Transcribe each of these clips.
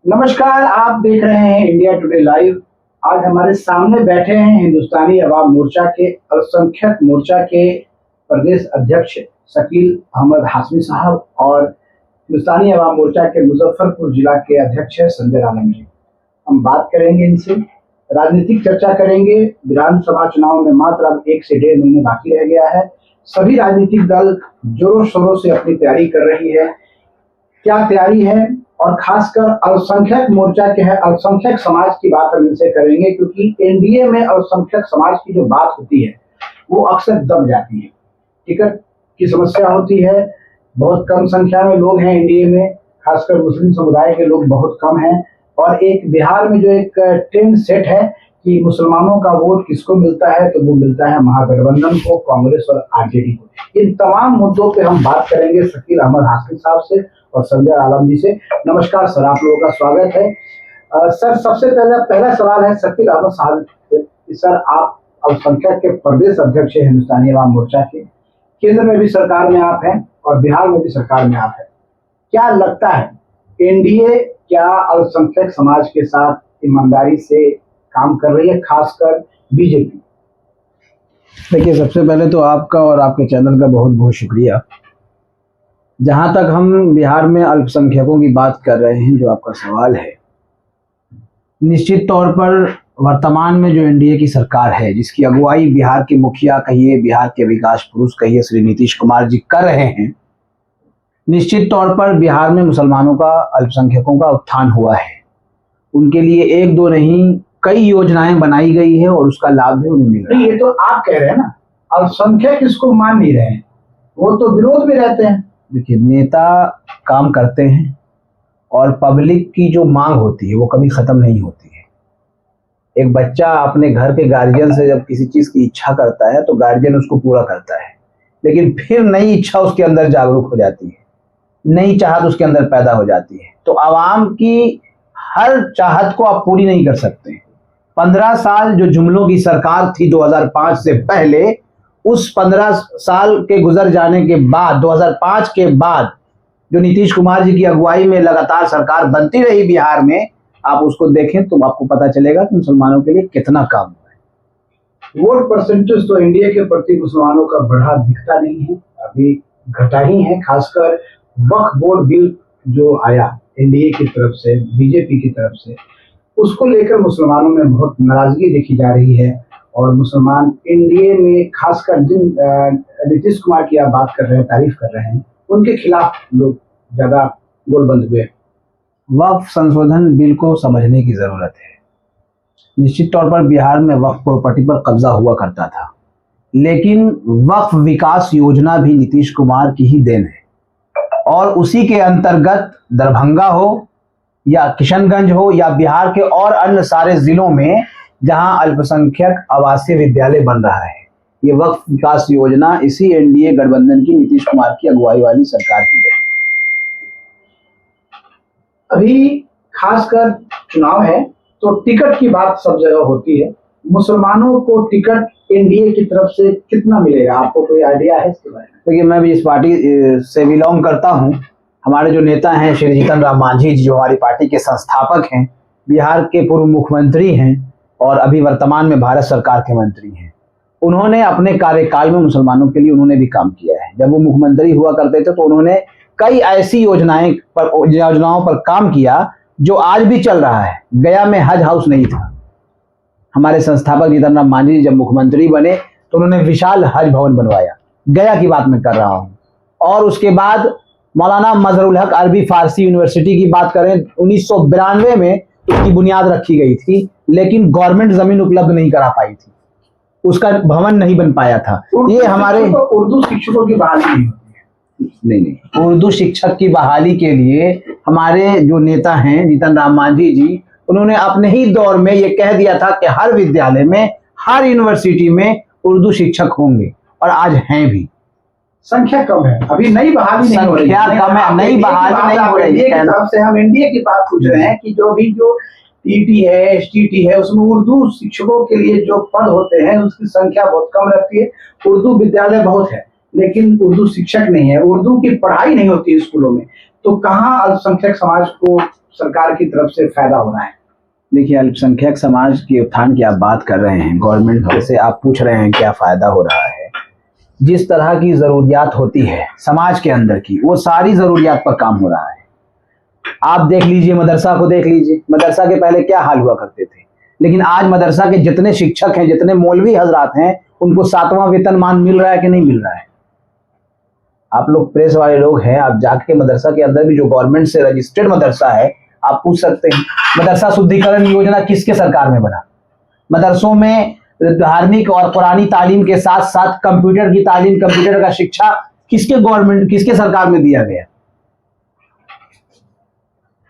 नमस्कार, आप देख रहे हैं इंडिया टुडे लाइव। आज हमारे सामने बैठे हैं हिंदुस्तानी अवाम मोर्चा के अल्पसंख्यक मोर्चा के प्रदेश अध्यक्ष शकील अहमद हाशमी साहब और हिंदुस्तानी अवाम मोर्चा के मुजफ्फरपुर जिला के अध्यक्ष है संजय आलम जी। हम बात करेंगे इनसे, राजनीतिक चर्चा करेंगे। विधानसभा चुनाव में मात्र अब 1 से 1.5 महीने बाकी रह गया है। सभी राजनीतिक दल जोरों शोरों से अपनी तैयारी कर रही है। क्या तैयारी है और खासकर अल्पसंख्यक मोर्चा के है, अल्पसंख्यक समाज की बात हम इनसे करेंगे, क्योंकि एनडीए में अल्पसंख्यक समाज की जो बात होती है वो अक्सर दब जाती है। टिकट की समस्या होती है, बहुत कम संख्या में लोग हैं एनडीए में, खासकर मुस्लिम समुदाय के लोग बहुत कम हैं। और एक बिहार में जो एक ट्रेंड सेट है कि मुसलमानों का वोट किसको मिलता है, तो वो मिलता है महागठबंधन को, कांग्रेस और आरजेडी को। इन तमाम मुद्दों पे हम बात करेंगे शकील अहमद हाशमी साहब से और संजय आलम जी से। नमस्कार सर, आप लोगों का स्वागत है। सर, सबसे पहला सवाल है शकील अहमद साहब से। सर, आप अल्पसंख्यक के प्रदेश अध्यक्ष है हिंदुस्तानी अवाम मोर्चा के, केंद्र में भी सरकार में आप हैं और बिहार में भी सरकार में आप हैं। क्या लगता है, एनडीए क्या अल्पसंख्यक समाज के साथ ईमानदारी से काम कर रही है, खासकर बीजेपी? देखिए, सबसे पहले तो आपका और आपके चैनल का बहुत बहुत शुक्रिया। जहाँ तक हम बिहार में अल्पसंख्यकों की बात कर रहे हैं, जो आपका सवाल है, निश्चित तौर पर वर्तमान में जो एनडीए की सरकार है, जिसकी अगुवाई बिहार के मुखिया कहिए, बिहार के विकास पुरुष कहिए, श्री नीतीश कुमार जी कर रहे हैं, निश्चित तौर पर बिहार में मुसलमानों का, अल्पसंख्यकों का उत्थान हुआ है। उनके लिए एक दो नहीं, कई योजनाएं बनाई गई है और उसका लाभ भी उन्हें मिल रहा है। ये तो आप कह रहे हैं ना, अल्पसंख्यक इसको मान नहीं रहे हैं, वो तो विरोध में रहते हैं। देखिए, नेता काम करते हैं और पब्लिक की जो मांग होती है वो कभी खत्म नहीं होती है। एक बच्चा अपने घर के गार्जियन से जब किसी चीज की इच्छा करता है तो गार्जियन उसको पूरा करता है, लेकिन फिर नई इच्छा उसके अंदर जागरूक हो जाती है, नई चाहत उसके अंदर पैदा हो जाती है। तो आवाम की हर चाहत को आप पूरी नहीं कर सकते। 15 साल जो जुमलों की सरकार थी 2005 से पहले, उस 15 साल के गुजर जाने के बाद, 2005 के बाद जो नीतीश कुमार जी की अगुवाई में लगातार सरकार बनती रही बिहार में, आप उसको देखें तो आपको पता चलेगा कि मुसलमानों के लिए कितना काम हुआ है। वोट परसेंटेज तो इंडिया के प्रति मुसलमानों का बढ़ा दिखता नहीं है, अभी घटा ही है। खासकर वक्फ बोर्ड बिल जो आया एनडीए की तरफ से, बीजेपी की तरफ से, उसको लेकर मुसलमानों में बहुत नाराजगी देखी जा रही है। और मुसलमान एनडीए में, खासकर जिन नीतीश कुमार की आप बात कर रहे हैं, तारीफ कर रहे हैं, उनके खिलाफ लोग ज्यादा गोलबंद हुए। वक्फ संशोधन बिल को समझने की जरूरत है। निश्चित तौर पर बिहार में वक्फ प्रॉपर्टी पर कब्जा हुआ करता था, लेकिन वक्फ विकास योजना भी नीतीश कुमार की ही देन है। और उसी के अंतर्गत दरभंगा हो या किशनगंज हो या बिहार के और अन्य सारे जिलों में जहां अल्पसंख्यक आवासीय विद्यालय बन रहा है, ये वक्फ विकास योजना इसी एनडीए गठबंधन की, नीतीश कुमार की अगुवाई वाली सरकार की है। अभी खासकर चुनाव है तो टिकट की बात सब जगह होती है। मुसलमानों को टिकट एनडीए की तरफ से कितना मिलेगा, आपको कोई आइडिया है इसके बारे में? देखिए, मैं भी इस पार्टी से बिलोंग करता हूँ। हमारे जो नेता हैं श्री जीतन राम मांझी जी, जो हमारी पार्टी के संस्थापक हैं, बिहार के पूर्व मुख्यमंत्री हैं और अभी वर्तमान में भारत सरकार के मंत्री हैं, उन्होंने अपने कार्यकाल में मुसलमानों के लिए उन्होंने भी काम किया है। जब वो मुख्यमंत्री हुआ करते थे तो उन्होंने कई ऐसी योजनाओं पर काम किया जो आज भी चल रहा है। गया में हज हाउस नहीं था, हमारे संस्थापक जीतन राम मांझी जब मुख्यमंत्री बने तो उन्होंने विशाल हज भवन बनवाया, गया की बात मैं कर रहा हूँ। और उसके बाद मौलाना मजहरुल हक अरबी फारसी यूनिवर्सिटी की बात करें, 1992 में उसकी बुनियाद रखी गई थी, लेकिन गवर्नमेंट जमीन उपलब्ध नहीं करा पाई थी, उसका भवन नहीं बन पाया था। ये हमारे उर्दू शिक्षकों की बहाली नहीं होती है। नहीं, उर्दू शिक्षक की बहाली के लिए हमारे जो नेता हैं जीतन राम मांझी जी, उन्होंने अपने ही दौर में ये कह दिया था कि हर विद्यालय में, हर यूनिवर्सिटी में उर्दू शिक्षक होंगे, और आज हैं भी। संख्या कम है, अभी नई बहाली नहीं हो रही है। संख्या कम है, नई बहाली नहीं हो रही है। तरफ से हम एनडीए की बात पूछ रहे हैं कि जो टीटी है, एसटीटी है, उसमें उर्दू शिक्षकों के लिए जो पद होते हैं उसकी संख्या बहुत कम रहती है। उर्दू विद्यालय बहुत है, लेकिन उर्दू शिक्षक नहीं है, उर्दू की पढ़ाई नहीं होती स्कूलों में, तो कहाँ अल्पसंख्यक समाज को सरकार की तरफ से फायदा हो रहा है? देखिए, अल्पसंख्यक समाज के उत्थान की आप बात कर रहे हैं, गवर्नमेंट से आप पूछ रहे हैं क्या फायदा हो रहा है। जिस तरह की जरूरियात होती है समाज के अंदर की, वो सारी जरूरियात पर काम हो रहा है। आप देख लीजिए, मदरसा को देख लीजिए, मदरसा के पहले क्या हाल हुआ करते थे, लेकिन आज मदरसा के जितने शिक्षक हैं, जितने मौलवी हजरात हैं, उनको 7वां वेतनमान मिल रहा है कि नहीं मिल रहा है? आप लोग प्रेस वाले लोग हैं, आप जाके मदरसा के अंदर भी जो गवर्नमेंट से रजिस्टर्ड मदरसा है, आप पूछ सकते हैं मदरसा शुद्धिकरण योजना किसके सरकार में बना? मदरसों में धार्मिक और पुरानी तालीम के साथ साथ कंप्यूटर की तालीम, कंप्यूटर का शिक्षा किसके सरकार में दिया गया?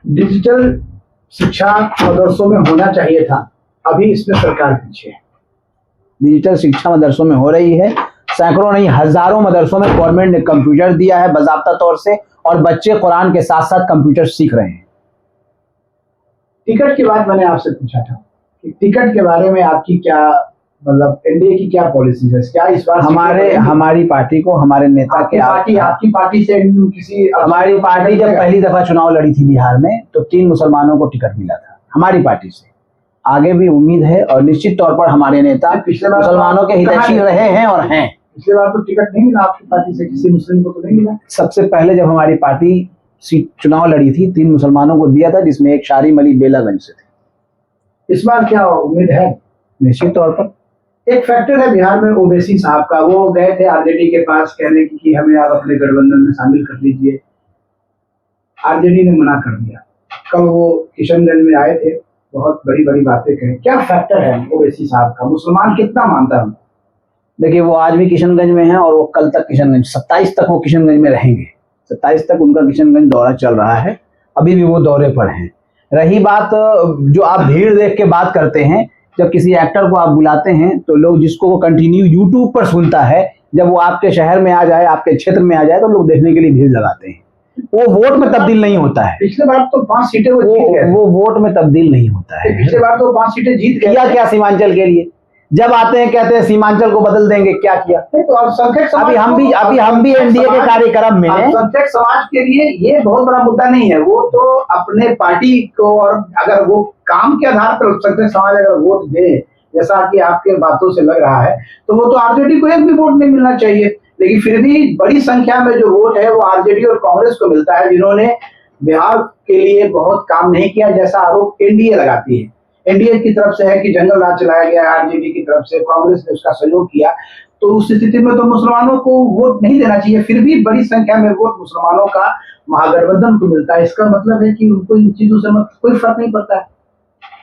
डिजिटल शिक्षा मदरसों में होना चाहिए था, अभी इसमें सरकार पीछे है। डिजिटल शिक्षा मदरसों में हो रही है, सैकड़ों नहीं हजारों मदरसों में गवर्नमेंट ने कंप्यूटर दिया है बाज़ाब्ता तौर से, और बच्चे कुरान के साथ साथ कंप्यूटर सीख रहे हैं। टिकट की बात मैंने आपसे पूछा था कि टिकट के बारे में आपकी क्या, मतलब एनडीए की क्या पॉलिसी है? क्या इस बार हमारी पार्टी को, हमारे नेता के आपकी पार्टी से किसी, हमारी पार्टी जब पहली दफा चुनाव लड़ी थी बिहार में, तो 3 मुसलमानों को टिकट मिला था हमारी पार्टी से। आगे भी उम्मीद है, और निश्चित तौर पर हमारे नेता मुसलमानों के हितैषी रहे हैं और हैं। पिछली बार तो टिकट नहीं मिला आपकी पार्टी से, किसी मुस्लिम को तो नहीं मिला। सबसे पहले जब हमारी पार्टी चुनाव लड़ी थी, 3 मुसलमानों को दिया था, जिसमें एक शारिम अली बेलागंज से थे। इस बार क्या उम्मीद है? निश्चित तौर पर एक फैक्टर है बिहार में ओवैसी साहब का, वो गए थे आरजेडी के पास कहने की कि हमें आप अपने गठबंधन में शामिल कर लीजिए, आरजेडी ने मना कर दिया। कल वो किशनगंज में आए थे, बहुत बड़ी बड़ी बातें कही। क्या फैक्टर है ओवैसी साहब का? मुसलमान कितना मानता है? देखिए, वो आज भी किशनगंज में हैं और वो कल तक किशनगंज, 27 तक वो किशनगंज में रहेंगे। 27 तक उनका किशनगंज दौरा चल रहा है, अभी भी वो दौरे पर हैं। रही बात जो आप भीड़ देख के बात करते हैं, जब किसी एक्टर को आप बुलाते हैं तो लोग, जिसको वो कंटिन्यू यूट्यूब पर सुनता है, जब वो आपके शहर में आ जाए, आपके क्षेत्र में आ जाए, तो लोग देखने के लिए भीड़ लगाते हैं। वो वोट में तब्दील नहीं होता है। पिछले बार तो 5 सीटें वो जीत गए। वो वोट में तब्दील नहीं होता है। पिछले बार तो 5 सीटें जीत गए। किया क्या सीमांचल के लिए? जब आते हैं कहते हैं सीमांचल को बदल देंगे, क्या किया? तो अल्पसंख्यक अभी हम भी एनडीए के कार्यक्रम में, अल्पसंख्यक समाज के लिए ये बहुत बड़ा मुद्दा नहीं है। वो तो अपने पार्टी को, और अगर वो काम के आधार पर अल्पसंख्यक समाज अगर वोट दे, जैसा कि आपके बातों से लग रहा है, तो वो तो आरजेडी को एक भी वोट नहीं मिलना चाहिए। लेकिन फिर भी बड़ी संख्या में जो वोट है वो आरजेडी और कांग्रेस को मिलता है, जिन्होंने बिहार के लिए बहुत काम नहीं किया, जैसा आरोप एनडीए लगाती है। एनडीए की तरफ से है कि जंगल राज चलाया गया, आरजेडी की तरफ से कांग्रेस ने उसका सहयोग किया। तो उस स्थिति में तो मुसलमानों को वोट नहीं देना चाहिए। फिर भी बड़ी संख्या में वोट मुसलमानों का महागठबंधन को मिलता है। इसका मतलब है कि उनको इन चीजों से कोई फर्क नहीं पड़ता है।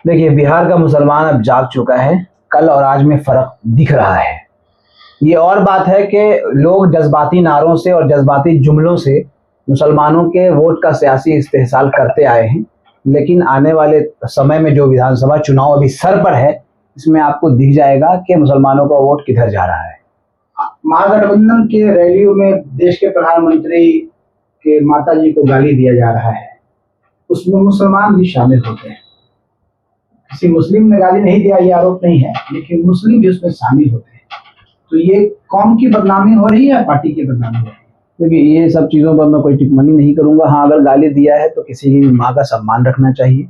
देखिए, बिहार का मुसलमान अब जाग चुका है, कल और आज में फर्क दिख रहा है। ये और बात है कि लोग जज्बाती नारों से और जज्बाती जुमलों से मुसलमानों के वोट का सियासी इस्तेहसाल करते आए हैं, लेकिन आने वाले समय में जो विधानसभा चुनाव अभी सर पर है, इसमें आपको दिख जाएगा कि मुसलमानों का वोट किधर जा रहा है। महागठबंधन के रैलियों में देश के प्रधानमंत्री के माताजी को गाली दिया जा रहा है, उसमें मुसलमान भी शामिल होते हैं। किसी मुस्लिम ने गाली नहीं दिया, ये आरोप नहीं है, लेकिन मुस्लिम भी उसमें शामिल होते हैं। तो ये कौम की बदनामी हो रही है, पार्टी की बदनामी हो रही है? क्योंकि ये सब चीज़ों पर मैं कोई टिप्पणी नहीं करूंगा। हाँ, अगर गाली दिया है तो किसी की भी माँ का सम्मान रखना चाहिए।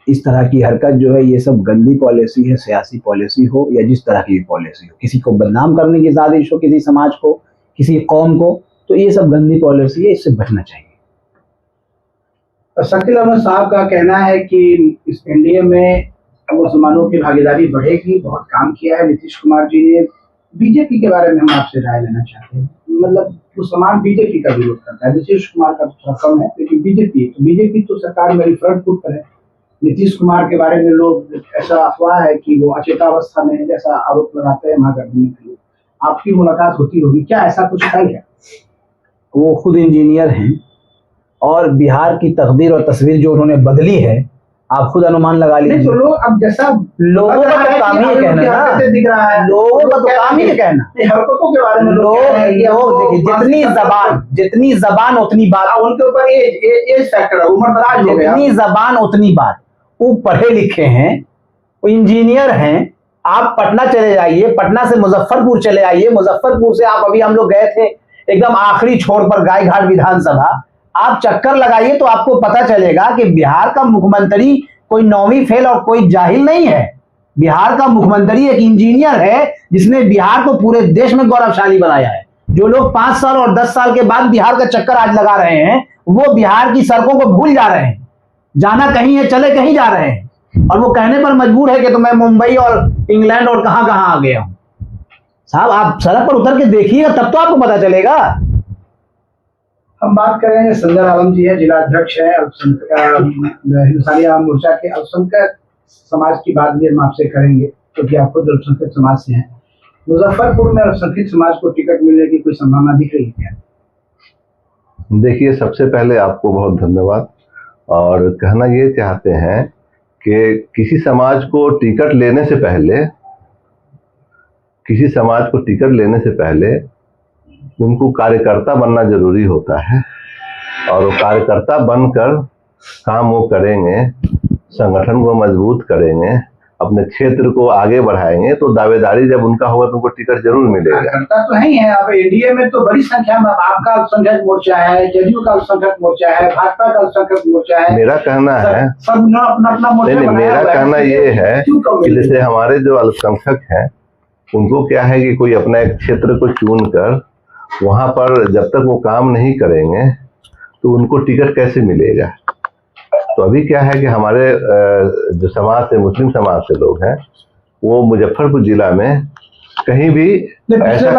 इस तरह की हरकत जो है, ये सब गंदी पॉलिसी है, सियासी पॉलिसी हो या जिस तरह की भी पॉलिसी हो, किसी को बदनाम करने की साजिश हो, किसी समाज को, किसी कौम को, तो ये सब गंदी पॉलिसी है, इससे बचना चाहिए। शकील अहमद साहब का कहना है कि इस एनडीए में मुसलमानों की भागीदारी बढ़ेगी, बहुत काम किया है नीतीश कुमार जी ने। बीजेपी के बारे में हम आपसे राय लेना चाहते हैं। मतलब मुसलमान बीजेपी का विरोध करता है, नीतीश कुमार का थोड़ा कम है, लेकिन बीजेपी तो सरकार में फ्रंट फुट पर है। नीतीश कुमार के बारे में लोग, ऐसा अफवाह है कि वो अचेतावस्था में है, जैसा आरोप लगाते हैं महागठबंधन के लोग। आपकी मुलाकात होती होगी, क्या ऐसा कुछ तय है? वो खुद इंजीनियर हैं और बिहार की तकदीर और तस्वीर जो उन्होंने बदली है, आप खुद अनुमान लगा लीजिए। तो लोग, अब जैसा लोगों का तो काम ही कहना ना, दिख रहा है, लोगों का तो काम ही कहना, हरकतों के बारे में लोग देखिए, जितनी जबान उतनी बात। उनके ऊपर एज फैक्टर है, उम्र दराज हो गया। जितनी जबान उतनी बात। वो पढ़े लिखे हैं, वो इंजीनियर हैं। आप पटना चले जाइए, पटना से मुजफ्फरपुर चले आइए, मुजफ्फरपुर से आप, अभी हम लोग गए थे एकदम आखिरी छोर पर गायघाट विधानसभा, आप चक्कर लगाइए तो आपको पता चलेगा कि बिहार का मुख्यमंत्री कोई 9वीं फेल और कोई जाहिल नहीं है। बिहार का मुख्यमंत्री एक इंजीनियर है जिसने बिहार को पूरे देश में गौरवशाली बनाया है। जो लोग 5 साल और 10 साल के बाद बिहार का चक्कर आज लगा रहे हैं, वो बिहार की सड़कों को भूल जा रहे हैं, जाना कहीं है, चले कहीं जा रहे हैं, और वो कहने पर मजबूर है कि तो मैं मुंबई और इंग्लैंड और कहां कहां आ गया हूं। साहब, आप सड़क पर उतर के देखिएगा, तब तो आपको पता चलेगा। हम बात करेंगे संजय आलम जी है, जिला अध्यक्ष है हिंदुस्तानी आवाम मोर्चा के। अल्पसंख्यक समाज की बात भी हम आपसे करेंगे क्योंकि आप खुद अल्पसंख्यक समाज से हैं। मुजफ्फरपुर में अल्पसंख्यक समाज को टिकट मिलने की कोई संभावना दिख रही है क्या? देखिए, सबसे पहले आपको बहुत धन्यवाद, और कहना ये चाहते हैं कि किसी समाज को टिकट लेने से पहले उनको कार्यकर्ता बनना जरूरी होता है, और वो कार्यकर्ता बनकर काम वो करेंगे, संगठन को मजबूत करेंगे, अपने क्षेत्र को आगे बढ़ाएंगे, तो दावेदारी जब उनका होगा तो उनको टिकट जरूर मिलेगा। कार्यकर्ता तो है ही है। अब एनडीए में तो बड़ी संख्या में आपका अल्पसंख्यक मोर्चा है, जदयू का अल्पसंख्यक मोर्चा है, भाजपा का अल्पसंख्यक मोर्चा है। मेरा कहना है, सब अपना अपना मोर्चा बनाया मेरा हुआ है। कहना ये है कि जैसे हमारे जो अल्पसंख्यक हैं, उनको क्या है कि कोई अपना एक क्षेत्र को चुनकर वहां पर जब तक वो काम नहीं करेंगे तो उनको टिकट कैसे मिलेगा। तो अभी क्या है कि हमारे जो समाज से, मुस्लिम समाज से लोग हैं, वो मुजफ्फरपुर जिला में कहीं भी ऐसा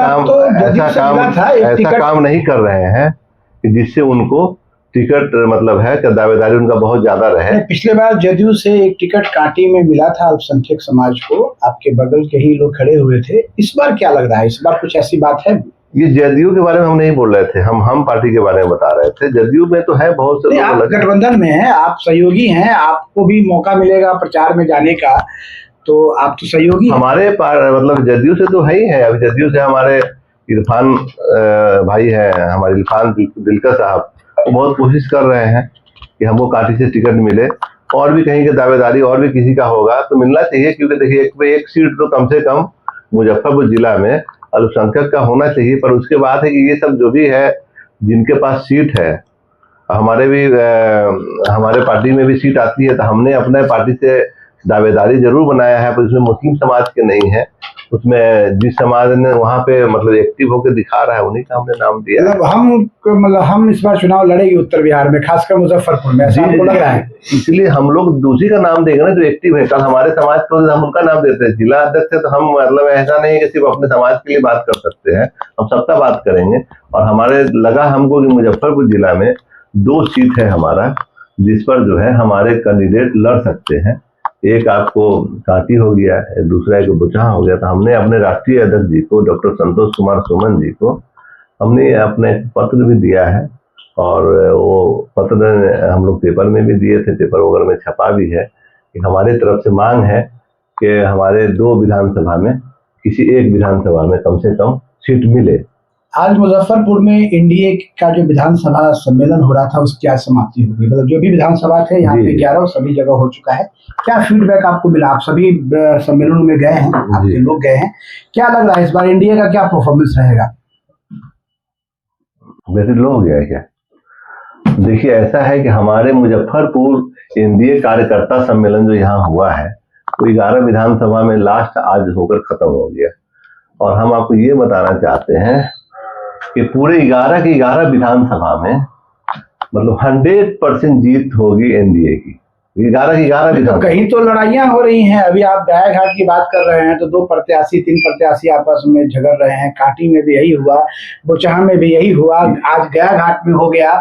काम नहीं कर रहे हैं कि जिससे उनको टिकट मतलब है कि दावेदारी उनका बहुत ज्यादा रहे। पिछले बार जदयू से एक टिकट कांटी में मिला था अल्पसंख्यक समाज को, आपके बगल के ही लोग खड़े हुए थे। इस बार क्या लग रहा है, इस बार कुछ ऐसी बात है? ये जदयू के बारे में हम नहीं बोल रहे थे, हम पार्टी के बारे में बता रहे थे। जदयू में तो है बहुत से, आप गठबंधन में हैं, आप सहयोगी हैं, आपको भी मौका मिलेगा प्रचार में जाने का, तो आप तो सहयोगी हमारे मतलब जदयू से तो है ही है। अभी जदयू से हमारे इरफान भाई है, हमारे इरफान दिलकर साहब, वो बहुत कोशिश कर रहे हैं कि हमको कांटी से टिकट मिले, और भी कहीं की दावेदारी और भी किसी का होगा तो मिलना चाहिए, क्योंकि देखिए एक सीट तो कम से कम मुजफ्फरपुर जिला में अल्पसंख्यक का होना चाहिए। पर उसके बाद है कि ये सब जो भी है, जिनके पास सीट है, हमारे पार्टी में भी सीट आती है, तो हमने अपने पार्टी से दावेदारी जरूर बनाया है, पर उसमें मुस्लिम समाज के नहीं है। उसमें जिस समाज ने वहाँ पे मतलब एक्टिव होकर दिखा रहा है, उन्हीं का हमने नाम दिया। हम इस बार चुनाव लड़ेंगे उत्तर बिहार में, खासकर मुजफ्फरपुर में, ऐसा हमको लग रहा है। इसलिए हम लोग दूसरी का नाम देंगे ना जो एक्टिव है। कल हमारे समाज को हम उनका नाम देते हैं, जिला अध्यक्ष है, तो हम मतलब ऐसा नहीं है कि सिर्फ अपने समाज के लिए बात कर सकते हैं, हम सबका बात करेंगे। और हमारे लगा हमको कि मुजफ्फरपुर जिला में 2 सीट है हमारा, जिस पर जो है हमारे कैंडिडेट लड़ सकते हैं। एक आपको कांटी हो गया, दूसरा एक बुचहा हो गया। तो हमने अपने राष्ट्रीय अध्यक्ष जी को, डॉक्टर संतोष कुमार सुमन जी को, हमने अपने पत्र भी दिया है, और वो पत्र हम लोग पेपर में भी दिए थे, पेपर वगैरह में छपा भी है कि हमारी तरफ से मांग है कि हमारे 2 विधानसभा में किसी एक विधानसभा में कम से कम सीट मिले। आज मुजफ्फरपुर में एनडीए का जो विधानसभा सम्मेलन हो रहा था, उसकी आज समाप्ति हो गई। मतलब जो भी विधानसभा थे यहाँ पे 11 सभी जगह हो चुका है। क्या फीडबैक आपको मिला? आप सभी सम्मेलन में गए हैं, आपके लोग गए हैं, क्या लग रहा है इस बार एनडीए का क्या परफॉर्मेंस रहेगा? मेरे लोग गए क्या? देखिए, ऐसा है कि हमारे मुजफ्फरपुर एनडीए कार्यकर्ता सम्मेलन जो यहाँ हुआ है, वो 11 विधानसभा में लास्ट आज होकर खत्म हो गया। और हम आपको ये बताना चाहते हैं कि पूरे 11 की 11 विधानसभा में मतलब 100% जीत होगी एनडीए की। 11 की 11 तो कहीं तो लड़ाइयां हो रही हैं। अभी आप गायघाट की बात कर रहे हैं तो 2 प्रत्याशी 3 प्रत्याशी आपस में झगड़ रहे हैं। कांटी में भी यही हुआ, बोचहा में भी यही हुआ, आज गायघाट में हो गया।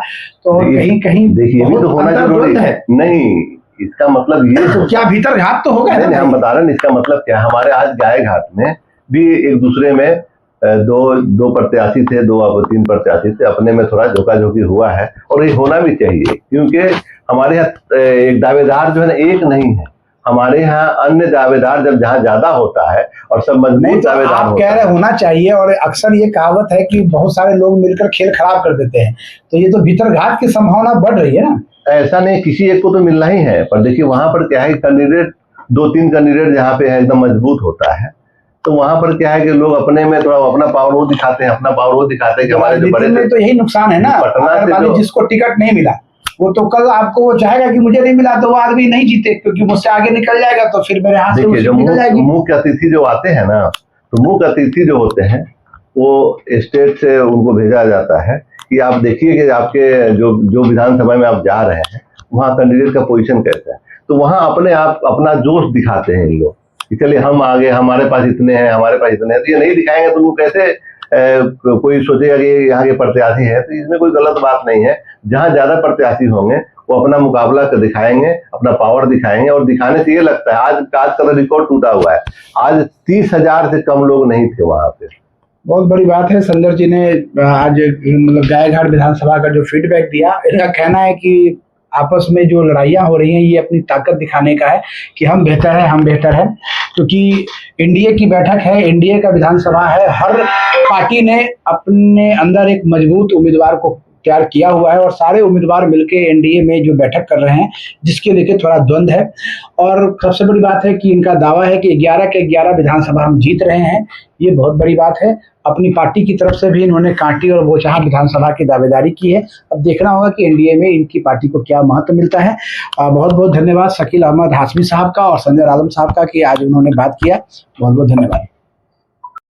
तो कहीं कहीं देखिए, ये तो होना जरूरी है नहीं। इसका मतलब ये तो क्या भीतर घात तो होगा? हम बता रहे हैं इसका मतलब क्या। हमारे आज गायघाट में भी एक दूसरे में दो प्रत्याशी थे, 2-3 प्रत्याशी थे, अपने में थोड़ा झोंका-झोंकी हुआ है, और ये होना भी चाहिए, क्योंकि हमारे यहाँ एक दावेदार जो है ना एक नहीं है। हमारे यहाँ अन्य दावेदार जब जहाँ ज्यादा होता है और सब मजबूत दावेदार आप कह रहे होना चाहिए, और अक्सर ये कहावत है कि बहुत सारे लोग मिलकर खेल खराब कर देते हैं, तो ये तो भीतर घात की संभावना बढ़ रही है ना। ऐसा नहीं, किसी एक को तो मिलना ही है, पर देखिए वहां पर क्या है, कैंडिडेट 2-3 कैंडिडेट जहाँ पे है एकदम मजबूत होता है, तो वहां पर क्या है कि लोग अपने में थोड़ा अपना पावर वो दिखाते हैं, अपना पावर वो दिखाते हैं कि हमारे जो बड़े में तो यही नुकसान है ना। पटना से अगर मान लो जो जिसको टिकट नहीं मिला वो तो कल आपको वो चाहेगा कि मुझे नहीं मिला, तो वो आदमी नहीं जीते क्योंकि मुझसे आगे निकल जाएगा, तो फिर मेरे हाथ से देखिए जो निकल जाएगी। मुख्य अतिथि जो आते हैं ना, तो मुख्य अतिथि जो होते हैं वो स्टेट से उनको भेजा जाता है कि आप देखिए कि आपके जो विधानसभा में आप जा रहे हैं वहाँ कैंडिडेट का पोजीशन कैसा है, तो वहाँ अपने आप अपना जोश दिखाते हैं इन लोग कि चलिए हम आगे, हमारे पास इतने हैं, हमारे पास इतने हैं। तो ये नहीं दिखाएंगे तो वो कैसे कोई सोचेगा कि यहाँ के प्रत्याशी है। तो इसमें कोई गलत बात नहीं है। जहाँ ज्यादा प्रत्याशी होंगे वो अपना मुकाबला कर दिखाएंगे, अपना पावर दिखाएंगे, और दिखाने से ये लगता है आज का रिकॉर्ड टूटा हुआ है। आज 30,000 से कम लोग नहीं थे वहां पे। बहुत बड़ी बात है। संदर जी ने आज मतलब गायघाट विधानसभा का जो फीडबैक दिया, इनका कहना है कि आपस में जो लड़ाइयाँ हो रही हैं ये अपनी ताकत दिखाने का है कि हम बेहतर है, हम बेहतर है, क्योंकि एनडीए की बैठक है, एनडीए का विधानसभा है। हर पार्टी ने अपने अंदर एक मजबूत उम्मीदवार को तैयार किया हुआ है और सारे उम्मीदवार मिलके एनडीए में जो बैठक कर रहे हैं, जिसके लेके थोड़ा द्वंद्व है। और सबसे बड़ी बात है कि इनका दावा है कि 11 के 11 विधानसभा हम जीत रहे हैं। ये बहुत बड़ी बात है। अपनी पार्टी की तरफ से भी इन्होंने कांटी और बोचहा विधानसभा की दावेदारी की है। अब देखना होगा कि एनडीए में इनकी पार्टी को क्या महत्व मिलता है। बहुत बहुत धन्यवाद शकील अहमद हाशमी साहब का और संजय आलम साहब का कि आज उन्होंने बात किया। बहुत बहुत धन्यवाद।